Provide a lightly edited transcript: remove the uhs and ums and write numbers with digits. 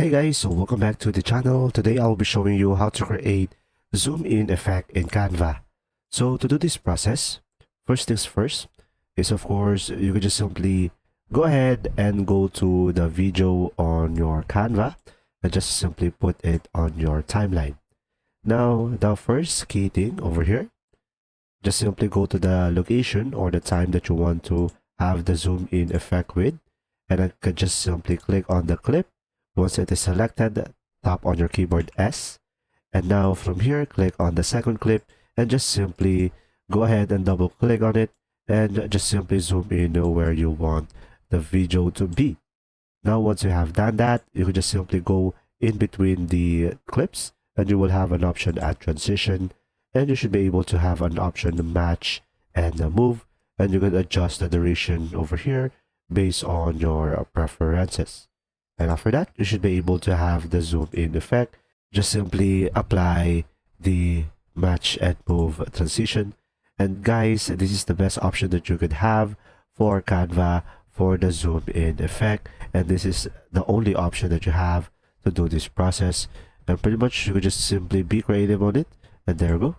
Hey guys, so welcome back to the channel. Today I'll be showing you how to create zoom in effect in Canva. So to do this process, first things first is of course you can just simply go ahead and go to the video on your Canva and just simply put it on your timeline. Now the first key thing over here, just simply go to the location or the time that you want to have the zoom in effect with, and I can just simply click on the clip. Once it is selected, tap on your keyboard S, and now from here click on the second clip and just simply go ahead and double click on it and just simply zoom in where you want the video to be. Now once you have done that, you can just simply go in between the clips and you will have an option at transition, and you should be able to have an option to match and move, and you can adjust the duration over here based on your preferences. And after that, you should be able to have the zoom in effect. Just simply apply the match and move transition. And guys, this is the best option that you could have for Canva for the zoom in effect. And this is the only option that you have to do this process. And pretty much you could just simply be creative on it. And there you go.